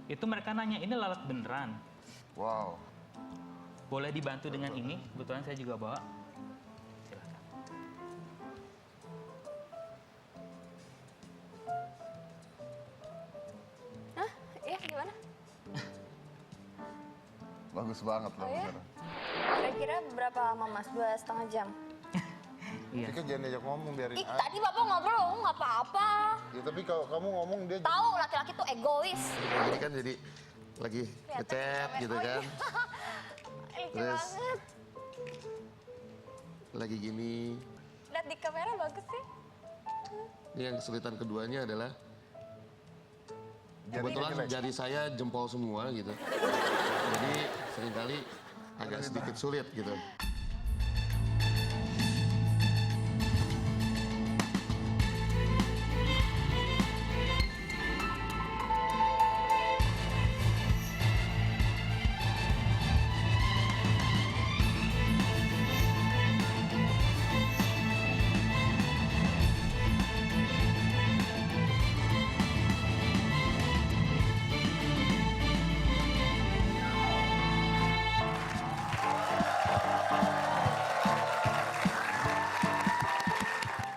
Itu mereka nanya, ini lalat beneran? Wow. Boleh dibantu dengan ini? Kebetulan saya juga bawa. Silakan. Hah? Iya, gimana? Bagus banget loh. Oh ya? beneran. Kira-kira berapa lama Mas? 2,5 jam? Iya. Cika jangan diajak ngomong, biarin Ih, aja. tadi Bapak ngobrol, nggak apa-apa. Ya, tapi kalau kamu ngomong dia Tahu laki-laki tuh egois. jadi kan jadi lagi ngechat gitu Oh, kan. iya. Lucu Terus banget. lagi gini. Lihat di kamera bagus sih. Ini yang kesulitan keduanya adalah kebetulan jari saya jempol semua gitu. Jadi seringkali agak sedikit sulit gitu.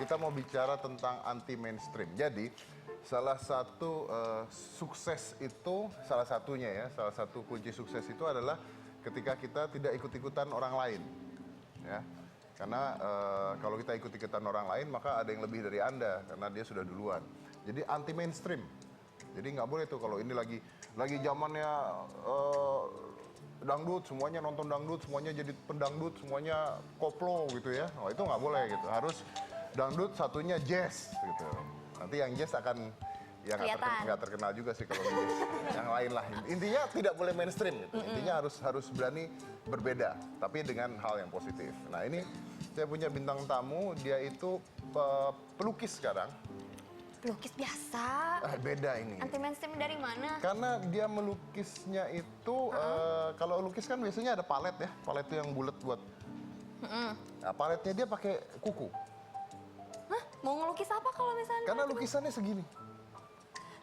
Kita mau bicara tentang anti mainstream. Jadi salah satu sukses itu, salah satunya ya, salah satu kunci sukses itu adalah ketika kita tidak ikut-ikutan orang lain. Ya, karena kalau kita ikut-ikutan orang lain maka ada yang lebih dari Anda karena dia sudah duluan. Jadi anti mainstream. Jadi nggak boleh tuh kalau ini lagi zamannya dangdut, semuanya nonton dangdut, semuanya jadi pendangdut, semuanya koplo gitu ya. Oh, itu nggak boleh gitu. Harus dangdut satunya jazz gitu. Nanti yang jazz akan ya nggak terkenal juga sih kalau jazz. Yang lain lah. Intinya tidak boleh mainstream gitu. Intinya harus berani berbeda, tapi dengan hal yang positif. Nah ini saya punya bintang tamu, dia itu pelukis sekarang. Pelukis biasa. Beda ini. Anti mainstream dari mana? Karena dia melukisnya itu, kalau lukis kan biasanya ada palet ya, palet itu yang bulat buat. Nah, paletnya dia pakai kuku. Hah? Mau ngelukis apa kalau misalnya? Karena lukisannya segini.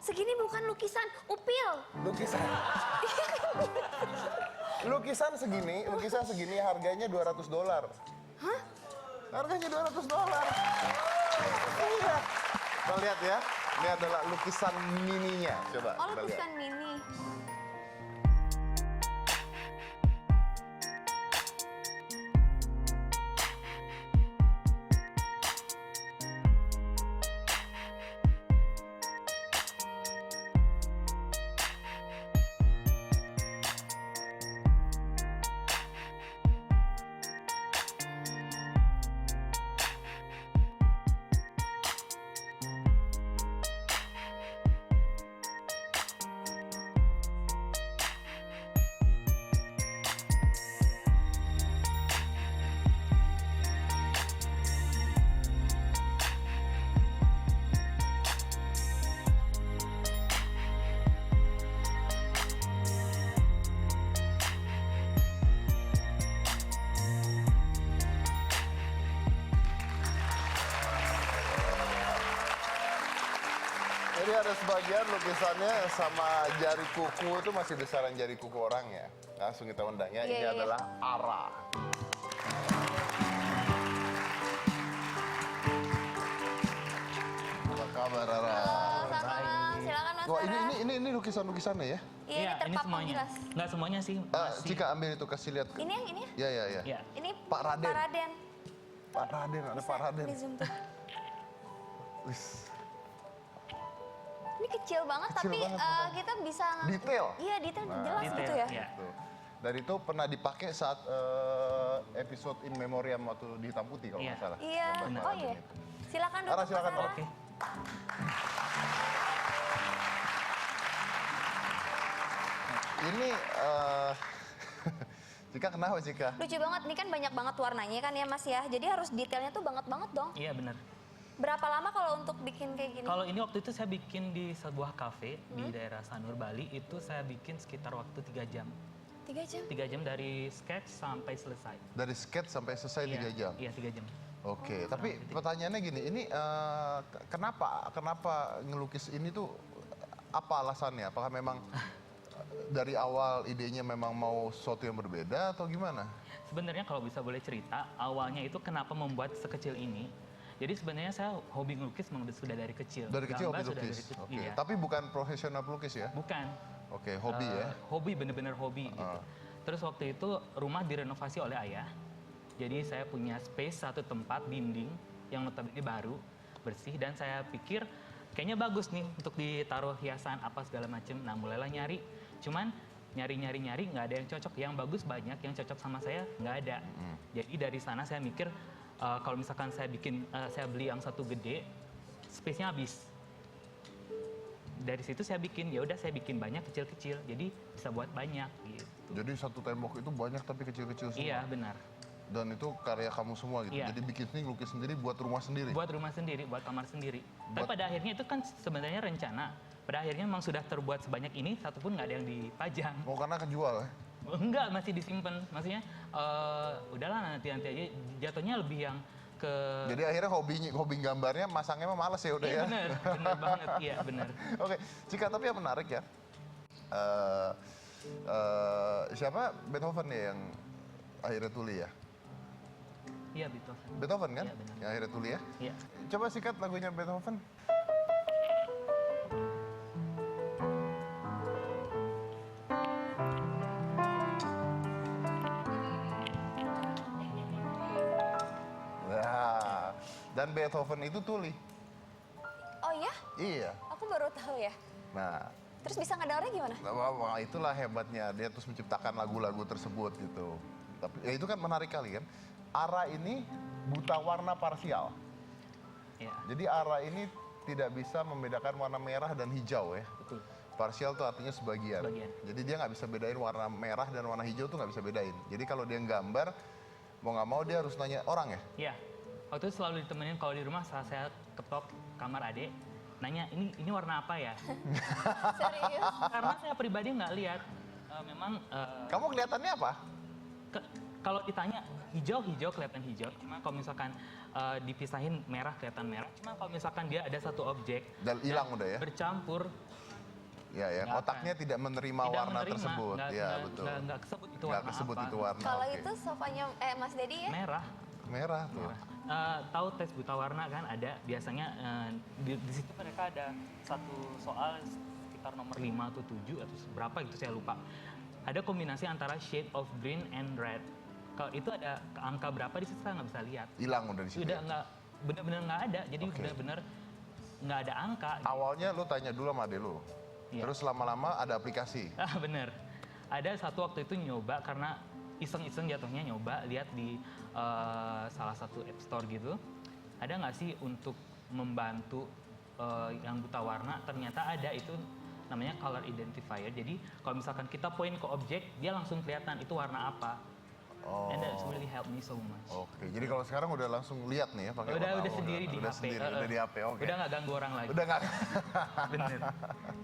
Segini bukan lukisan, upil. Lukisan. lukisan segini harganya $200. Hah? Harganya $200. Iya. Kita lihat ya, ini adalah lukisan mininya. Coba Oh, kita lihat. lukisan mini. Jadi ada sebagian lukisannya sama jari kuku itu masih besaran jari kuku orang ya. Langsung kita undang ya. Ini Iya. adalah Ara. Apa kabar Ara? Sama-sama. Silakan Mas Wah Sarah. ini lukisan-lukisannya ya? Iya, ini ini terpampang semuanya. jelas. Nggak semuanya sih. Masih. Cika ambil itu kasih lihat. Ini yang ini ya? Ya. Ya. Ini Pak Raden. Pak Raden. Pak Raden, ada Pak Raden. Ini zoom tuh. Wis, Ini kecil banget Kecil tapi banget, makanya. kita bisa Detail. Iya, detail jelas Detail, gitu ya. iya. tuh. Dan itu pernah dipakai saat episode In Memoriam waktu di Hitam Putih kalau Iya. nggak salah. Iya. Gambar Pak Oh Raden iya. itu. Silakan duduk Ara, Mas silakan, Sarah. Oke. Ini Cika kenapa Cika? Lucu banget, ini kan banyak banget warnanya kan ya Mas ya. Jadi harus detailnya tuh banget banget dong. Iya benar. Berapa lama kalau untuk bikin kayak gini? Kalau ini waktu itu saya bikin di sebuah kafe di daerah Sanur, Bali. Itu saya bikin sekitar waktu 3 jam. 3 jam? 3 jam dari sketch sampai selesai. Dari sketch sampai selesai 3 jam. Iya, 3 jam. Oke, tapi pertanyaannya gini, ini kenapa ngelukis ini tuh apa alasannya? Apakah memang dari awal idenya memang mau sesuatu yang berbeda atau gimana? Sebenarnya kalau bisa boleh cerita, awalnya itu kenapa membuat sekecil ini. Jadi sebenarnya saya hobi ngelukis memang sudah dari kecil. Dari kecil Gambar hobi sudah lukis. dari kecil, Oke. iya. Tapi bukan profesional pelukis ya? Bukan. Oke, hobi ya. Hobi, bener-bener hobi gitu. Terus waktu itu rumah direnovasi oleh ayah. Jadi saya punya space satu tempat dinding yang notabene baru, bersih, dan saya pikir kayaknya bagus nih untuk ditaruh hiasan apa segala macem. Nah mulailah nyari, cuman nyari nggak ada yang cocok. Yang bagus banyak, yang cocok sama saya nggak ada. Jadi dari sana saya mikir kalau misalkan saya beli yang satu gede, space-nya habis. Dari situ saya bikin, ya udah saya bikin banyak kecil-kecil, jadi bisa buat banyak gitu. Jadi satu tembok itu banyak tapi kecil-kecil semua? Iya benar. Dan itu karya kamu semua gitu? Iya. Jadi bikin sendiri, lukis sendiri buat rumah sendiri? Buat rumah sendiri, buat kamar sendiri. Tapi pada akhirnya itu kan sebenarnya rencana. Pada akhirnya memang sudah terbuat sebanyak ini, satupun nggak ada yang dipajang. Oh karena kejual ya? Enggak, masih disimpan. Maksudnya, udahlah nanti aja. Jatuhnya lebih yang ke... Jadi akhirnya hobi gambarnya masangnya mah males ya udah Iya ya? bener banget, iya bener. Oke, Cika, tapi yang menarik ya, siapa Beethoven ya yang akhirnya tuli ya? Iya betul. Beethoven kan? Iya, benar. Yang akhirnya tuli ya? Iya. Coba sikat lagunya Beethoven. Nah, dan Beethoven itu tuli. Oh iya? Iya. Aku baru tahu ya. Nah, Terus bisa ngedengarnya gimana? wah, itulah hebatnya dia terus menciptakan lagu-lagu tersebut gitu. Tapi ya itu kan menarik kali kan. Ara ini buta warna parsial. Iya, Jadi ara ini tidak bisa membedakan warna merah dan hijau ya. betul. Parsial itu artinya sebagian. Sebagian. Jadi dia nggak bisa bedain warna merah dan warna hijau tuh nggak bisa bedain. Jadi kalau dia gambar, mau nggak mau dia harus nanya orang ya. Iya. Waktu itu selalu ditemenin kalau di rumah saat saya ketok kamar adik, nanya ini warna apa ya? Serius? Karena saya pribadi nggak lihat. Memang Kamu kelihatannya apa? kalau ditanya hijau kelihatan hijau. Cuma kalau misalkan dipisahin merah kelihatan merah. Cuma kalau misalkan dia ada satu objek Dan hilang udah ya. bercampur, Ya ya, Nggak otaknya tidak menerima tidak warna menerima, tersebut. Ya betul. nggak kesebut itu Nggak warna kesebut apa. itu warna. Kalau oke. itu sofanya Mas Dedi ya? Merah. Merah tuh. Tahu tes buta warna kan ada biasanya di situ mereka ada satu soal sekitar nomor 5 atau 7 atau berapa gitu saya lupa. Ada kombinasi antara shade of green and red. Kalau itu ada angka berapa di situ saya nggak bisa lihat. Hilang udah di situ. Sudah ya? nggak benar-benar nggak ada. Jadi Oke. benar-benar nggak ada angka. Awalnya lu tanya dulu sama adek lu. Iya. Terus lama-lama ada aplikasi. Bener. Ada satu waktu itu nyoba karena iseng-iseng jatuhnya nyoba lihat di salah satu app store gitu. Ada nggak sih untuk membantu yang buta warna? Ternyata ada, itu namanya color identifier. Jadi kalau misalkan kita point ke objek, dia langsung kelihatan itu warna apa. Oh. And that's really helped me so much. Oke, jadi kalau sekarang udah langsung lihat nih ya pakai Udah warna. sendiri di udah HP. Sendiri, udah di HP, oke. Udah nggak ganggu orang lagi. Udah nggak. Bener.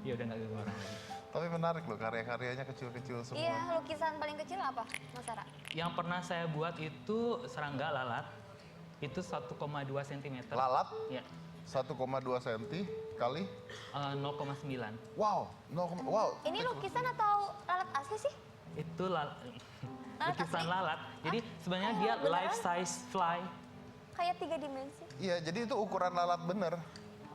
Iya udah nggak ganggu orang lagi. Tapi menarik loh, karya-karyanya kecil-kecil semua. Iya, lukisan paling kecil apa, Mas Sarah? Yang pernah saya buat itu serangga lalat. Itu 1,2 cm. Lalat Ya. 1,2 cm kali. 0,9. Wow, wow. Ini lukisan atau lalat asli sih? Itu Lalat lukisan asli? lalat. Jadi sebenarnya Oh, dia beneran? life size fly. Kayak 3 dimensi. Iya, jadi itu ukuran lalat bener.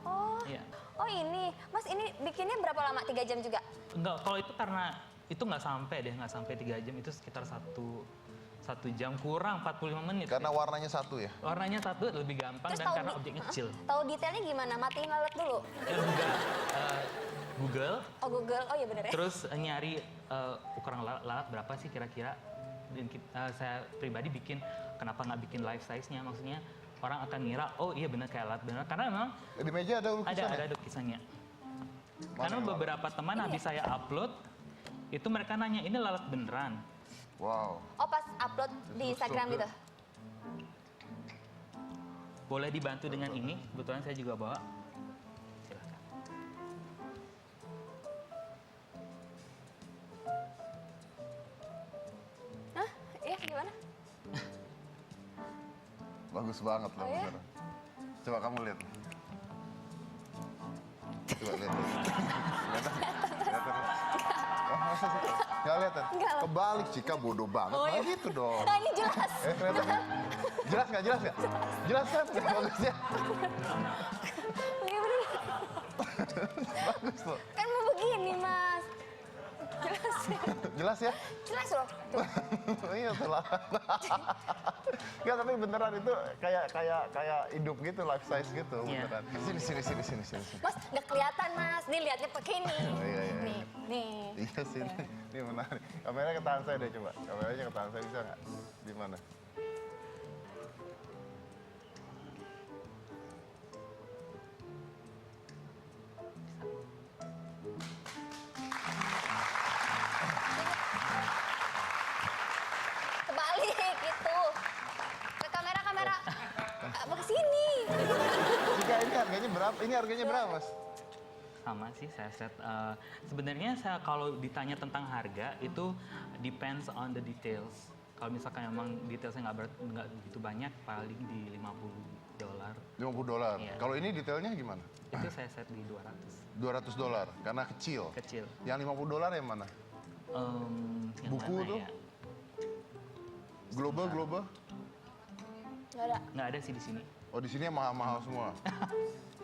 Oh, Iya. oh ini. Mas ini bikinnya berapa lama? 3 jam juga? Enggak, kalau itu karena itu nggak sampai 3 jam, itu sekitar 1 jam kurang 45 menit. Karena warnanya satu ya. Warnanya satu lebih gampang dan karena objeknya kecil. Tahu detailnya gimana? Matiin lalat dulu. Ya udah Google, Oh Google, oh iya bener ya. terus nyari ukuran lalat berapa sih kira-kira. Dan saya pribadi bikin, kenapa nggak bikin life size-nya? Maksudnya orang akan ngira, oh iya benar kayak lalat benar. Karena memang Di meja ada lukisannya. ada lukisannya. Mana Karena yang lalat? beberapa teman habis saya upload, itu mereka nanya, ini lalat beneran? Wow. Oh pas upload di Instagram gitu? Boleh dibantu dengan ini, kebetulan saya juga bawa. Silahkan. Hah? Iya gimana? Bagus banget loh. Oh, iya? bener. Coba kamu lihat. Coba lihat. Kelihatan? Kelihatan? Oh, Masa sih? Nggak kelihatan? Nggak lah. Kebalik, Cika bodoh banget. Oh, Nah, iya. gitu dong. Nah, ini jelas. Kelihatan kan? Jelas nggak? Jelas nggak? Jelas kan? Bagusnya. Oke, bener. Bagus loh. Kan mau begini, Mas. Jelas. Jelas ya? Jelas loh. Tuh. Iya salah. Enggak, tapi beneran itu kayak hidup gitu, life size gitu Iya. beneran. Sini. Mas, nggak kelihatan, Mas. Nih, lihatnya pakai ini. Oh, iya. Nih. Iya sih, ini menarik. Kameranya ke tangan saya deh coba. Kameranya ke tangan saya bisa nggak? Di mana? Kebalik gitu. Ke kamera. Ke sini. Cika, ini harganya berapa? Ini harganya berapa, Mas? Sama sih saya set. Sebenarnya saya kalau ditanya tentang harga itu depends on the details. Kalau misalkan memang detailsnya nggak begitu banyak, paling di $50. $50. Iya. Kalau ini detailnya gimana? Itu saya set di 200. $200 karena kecil. Kecil. Yang $50 yang mana? Yang Buku mana tuh? ya? Global? Nggak ada. Nggak ada sih di sini. Oh, di sini yang mahal-mahal semua.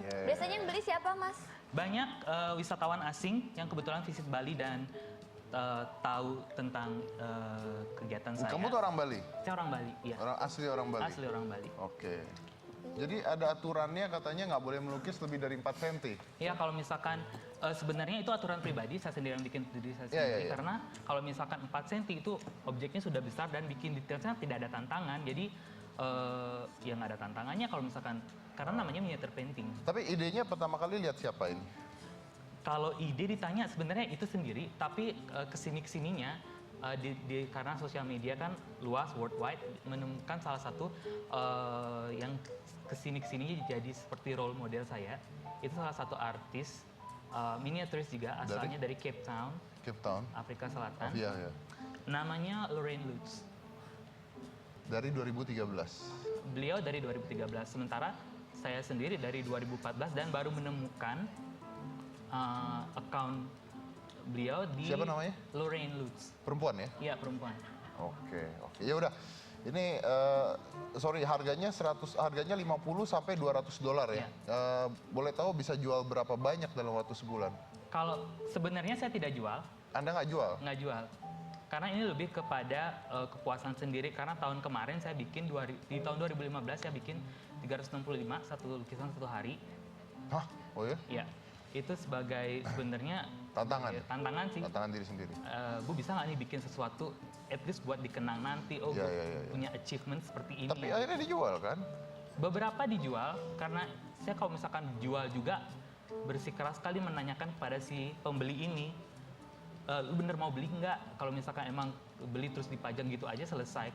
Yeah. Biasanya yang beli siapa, Mas? Banyak wisatawan asing yang kebetulan visit Bali dan tahu tentang kegiatan saya. Kamu tuh orang Bali? Saya orang Bali, iya. Asli orang Bali? Asli orang Bali. Oke. Jadi ada aturannya katanya nggak boleh melukis lebih dari 4 cm. Iya, kalau misalkan sebenarnya itu aturan pribadi, saya sendiri yang bikin diri saya Iya, sendiri. iya. Karena kalau misalkan 4 cm itu objeknya sudah besar dan bikin detailnya tidak ada tantangan. Jadi ya nggak ada tantangannya kalau misalkan, karena namanya miniature painting. Tapi idenya pertama kali lihat siapa ini? Kalau ide ditanya sebenarnya itu sendiri, tapi kesininya karena sosial media kan luas worldwide, menemukan salah satu yang kesininya jadi seperti role model saya. Itu salah satu artis miniaturis juga, asalnya dari Cape Town, Cape Town. Afrika Selatan. Oh, iya. Namanya Lorraine Lutz. Dari 2013. Beliau dari 2013, sementara saya sendiri dari 2014 dan baru menemukan account beliau di Siapa namanya? Lorraine Lutz. Perempuan ya? Iya, perempuan. Oke. Ya udah. Ini harganya 50 sampai $200 ya. Iya. Boleh tahu bisa jual berapa banyak dalam waktu sebulan? Kalau sebenarnya saya tidak jual, Anda nggak jual? nggak jual. Karena ini lebih kepada kepuasan sendiri. Karena tahun kemarin saya bikin, di tahun 2015 saya bikin 365, satu lukisan satu hari. Hah? Oh ya? Ya, itu sebagai sebenarnya Tantangan? ya, tantangan sih. Tantangan diri sendiri. Gue bisa nggak nih bikin sesuatu at least buat dikenang nanti, oh Iya, gue iya. punya achievement seperti ini. Tapi akhirnya dijual kan? Beberapa dijual karena saya kalau misalkan jual juga bersikeras sekali menanyakan kepada si pembeli ini, lu bener mau beli nggak? Kalau misalkan emang beli terus dipajang gitu aja selesai.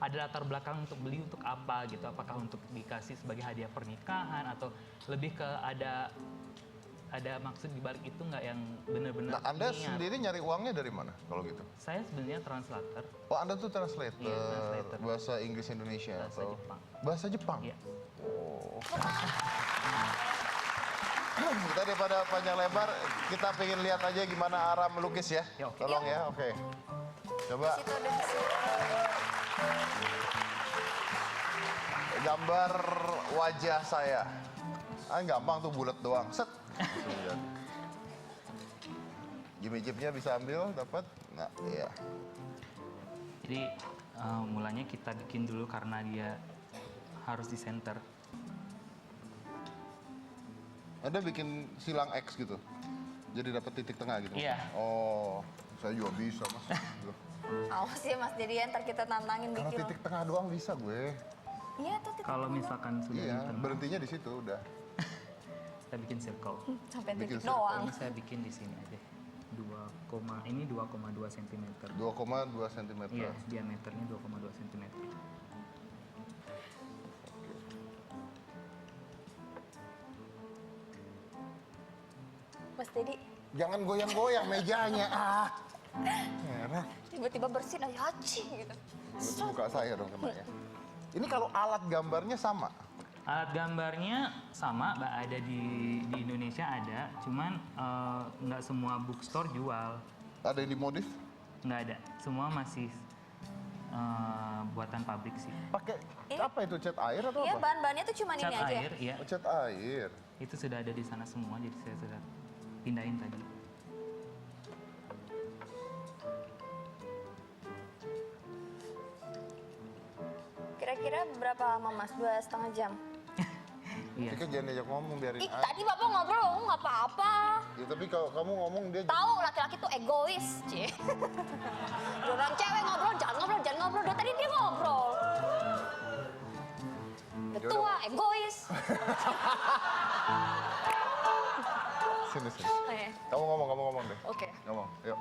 Ada latar belakang untuk beli untuk apa gitu? Apakah untuk dikasih sebagai hadiah pernikahan atau lebih ke ada maksud di balik itu nggak yang benar-benar Nah, Anda niat? sendiri nyari uangnya dari mana kalau gitu? Saya sebenarnya translator. Oh, Anda tuh translator, Iya, translator. bahasa Inggris Indonesia Bahasa atau Jepang. bahasa Jepang? Iya. Oh. Kita daripada panjang lebar, kita pengen lihat aja gimana Ara melukis ya. Ya, oke. Tolong ya, oke. Coba Situ ada di situ. gambar wajah saya. Gampang tuh, bulat doang. Set. Langsung jadi. Jimmy-jimnya bisa ambil, dapat? Nah, iya. Jadi mulanya kita bikin dulu karena dia harus di center. Anda bikin silang X gitu? Jadi dapat titik tengah gitu? Iya. Oh, saya juga bisa, Mas. Awas ya, Mas. Jadi ntar kita tantangin Karena bikin. titik tengah doang bisa gue. Iya tuh titik. Kalau misalkan sudah Iya, di tengah, berhentinya di situ udah. kita bikin circle. Sampai bikin titik circle. doang. Ini saya bikin di sini aja. 2,2 cm. 2,2 cm. Iya, diameternya 2,2 cm. Mas Dedi, Jangan goyang-goyang mejanya. Heran. tiba-tiba bersin aja haci gitu. Itu buka saya dong kena ya. Ini kalau alat gambarnya sama? Alat gambarnya sama, Mbak, ada di Indonesia ada, cuman nggak semua bookstore jual. Ada yang dimodif? Nggak ada, semua masih buatan pabrik sih. Pakai apa itu, cat air atau Iya, apa? bahan-bahannya tuh cuma Cat ini aja. air, ya. Oh, cat air. Itu sudah ada di sana semua, jadi saya sudah pindahin tadi. Kira-kira berapa lama Mas? 2,5 jam? Iya. Kan jangan diajak ngomong, biarin Ih, aja. tadi Bapak ngobrol, nggak apa-apa. Ya, tapi kalau kamu ngomong dia Tahu laki-laki tuh egois, Cie. Orang cewek ngobrol, jangan ngobrol, jangan ngobrol. Dari tadi dia ngobrol. Udah Yaudah. tua, egois. sini. Oke. Kamu ngomong deh. Oke. Ngomong, yuk.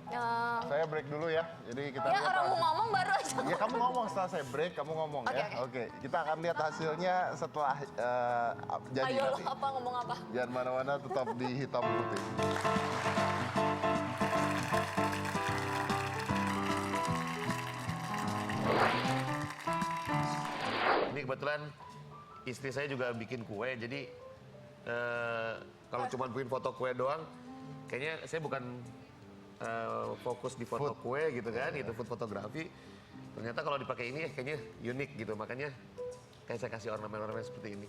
Eh, Saya break dulu ya. Jadi kita ya lihat orang mau hasil- ngomong baru aja. Ya kamu ngomong setelah saya break, kamu ngomong Oke, ya. oke. Oke, kita akan lihat hasilnya setelah jadi Ayo lo nanti. apa ngomong apa? Jangan mana-mana, tetap di hitam putih. Ini kebetulan istri saya juga bikin kue, jadi kalau cuma bikin foto kue doang, kayaknya saya bukan fokus di foto Food. kue gitu kan, itu food fotografi. Ternyata kalau dipakai ini kayaknya unik gitu, makanya kayak saya kasih ornamen-ornamen seperti ini.